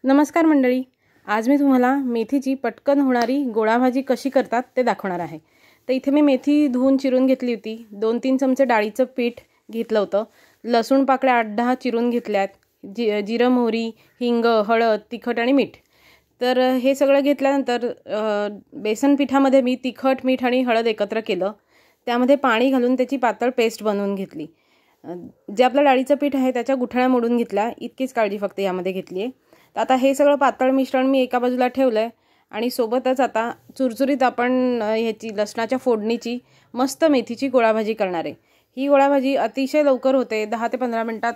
नमस्कार मंडळी, आज मी तुम्हाला मेथीची पटकन होणारी गोळा भाजी कशी करतात ते दाखवणार आहे। तर इथे मी मेथी धुवून चिरून घेतली होती। 2-3 चमचे डाळीचं पीठ घेतलं होतं। लसूण पाकळ्या 8-10 चिरून घेतल्यात। जिरं, मोहरी, हिंग, हळद, तिखट आणि मीठ। तर हे सगळं घेतल्यानंतर बेसन पिठामध्ये मी तिखट, मीठ आणि हळद एकत्र केलं। त्यामध्ये पाणी घालून त्याची पातळ पेस्ट बनवून घेतली। जे आपलं डाळीचं पीठ आहे त्याच्या गुठळ्या मोडून घेतल्या, इतकीच काळजी फक्त यामध्ये घेतली आहे। तर आता हे सगळं पातळ मिश्रण मी एका बाजूला ठेवलंय आणि सोबतच आता चुरचुरीत आपण ह्याची लसणाच्या फोडणीची मस्त मेथीची गोळा भाजी करणार आहे। ही गोळा भाजी अतिशय लवकर होते, 10 ते 15 मिनिटात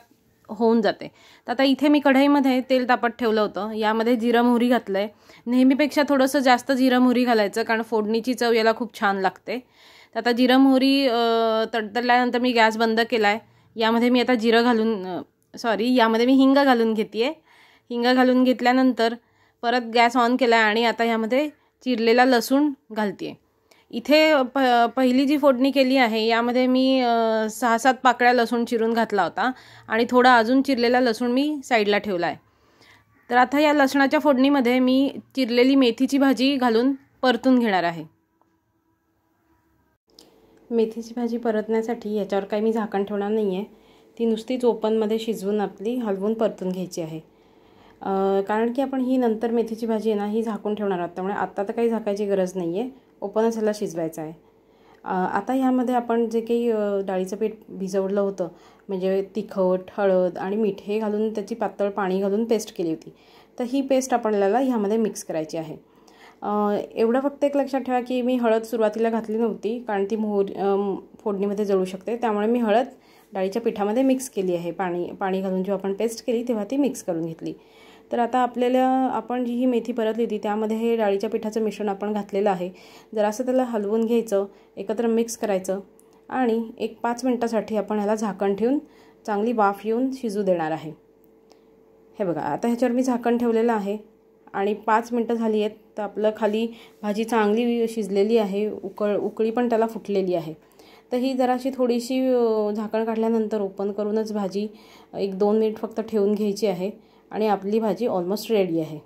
होऊन जाते। तर आता इथे मी कढईमध्ये तेल तापत ठेवलं होतं। यामध्ये जिरं मोहरी घातलंय। नेहमीपेक्षा थोडंसं जास्त जिरं मोहरी घालायचं, कारण फोडणीची चव याला खूप छान लागते। तर आता जिरं मोहरी तडतडल्यानंतर मी गॅस बंद केलाय। यामध्ये मी आता यामध्ये मी हिंग घालून घेतेय। हिंग घालून घेतल्यानंतर परत गॅस ऑन केला आणि आता यामध्ये चिरलेला लसूण घालतेय। इथे पहिली जी फोडणी केली आहे यामध्ये मी 6-7 पाकळ्या लसूण चिरून घातला होता आणि थोडा अजून चिरलेला लसूण मी साईडला ठेवला आहे। तर आता या लसणाच्या फोडणीमध्ये मी चिरलेली मेथीची भाजी घालून परतून घेणार आहे। मेथीची भाजी परतण्यासाठी याच्यावर काही मी झाकण ठेवणार नाही आहे। ती नुसतीच ओपनमध्ये शिजवून आपली हलवून परतून घ्यायची आहे। कारण की आपण ही नंतर मेथीची भाजी आहे ना, ही झाकून ठेवणार आहोत, त्यामुळे आता तर काही झाकायची गरज नाही आहे, ओपनच ह्याला शिजवायचं आहे। आता ह्यामध्ये आपण जे काही डाळीचं पीठ भिजवलं होतं, म्हणजे तिखट, हळद आणि मीठ हे घालून त्याची पातळ पाणी घालून पेस्ट केली होती। तर ही पेस्ट आपल्याला ह्यामध्ये मिक्स करायची आहे। एवढं फक्त एक लक्षात ठेवा की मी हळद सुरुवातीला घातली नव्हती, कारण ती फोडणीमध्ये जळू शकते, त्यामुळे मी हळद डाळीच्या पिठामध्ये मिक्स केली आहे। पाणी घालून जेव्हा आपण पेस्ट केली तेव्हा ती मिक्स करून घेतली। तर आता आपण जी ही मेथी परतली होती त्यामध्ये हे डाळीच्या पिठाचं मिश्रण आपण घातलेलं आहे। जरासं त्याला हलवून घ्यायचं, एकत्र मिक्स करायचं आणि एक 5 मिनिटासाठी आपण ह्याला झाकण ठेवून चांगली वाफ येऊन शिजू देणार आहे। हे बघा, आता ह्याच्यावर मी झाकण ठेवलेलं आहे आणि 5 मिनिटं झाली आहेत। तर आपलं खाली भाजी चांगली शिजलेली आहे, उकळी पण त्याला फुटलेली आहे। तर ही जराशी थोडीशी झाकण काढल्यानंतर ओपन करूनच भाजी 1-2 मिनिट फक्त ठेवून घ्यायची आहे आणि आपली भाजी ऑलमोस्ट रेडी आहे।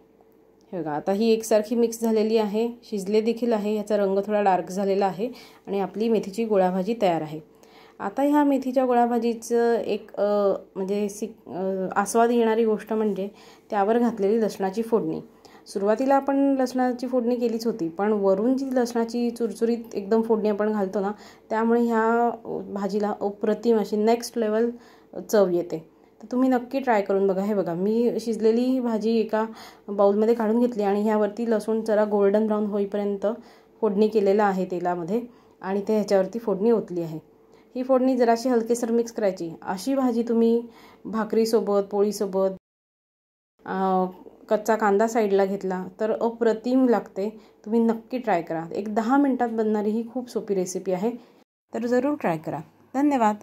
हे बघा, आता ही एकसारखी मिक्स झालेली आहे, शिजले देखील आहे, याचा रंग थोडा डार्क झालेला आहे आणि आपली मेथीची गोळा भाजी तयार आहे। आता ह्या मेथीच्या गोळा भाजीचं एक आस्वाद येणारी गोष्ट म्हणजे त्यावर घातलेली लसणाची फोडणी। सुरुवातीला आपण लसणाची फोडणी केलीच होती, पण वरून जी लसणाची चुरचुरीत एकदम फोडणी आपण घालतो ना, त्यामुळे ह्या भाजीला अप्रतिम अशी नेक्स्ट लेवल चव येते। तर तुम्ही नक्की ट्राय करून बघा। हे बघा, मी शिजलेली भाजी एका बाउलमध्ये काढून घेतली आणि ह्यावरती लसूण जरा गोल्डन ब्राऊन होईपर्यंत फोडणी केलेलं आहे तेलामध्ये आणि ते ह्याच्यावरती फोडणी ओतली आहे। ही फोडणी जराशी हलकेसर मिक्स करायची। अशी भाजी तुम्ही भाकरीसोबत, पोळीसोबत, कच्चा कांदा साईडला घेतला तर अप्रतिम लागते। तुम्ही नक्की ट्राय करा। एक 10 मिनिटात बनणारी ही खूप सोपी रेसिपी आहे, तर जरूर ट्राय करा। धन्यवाद।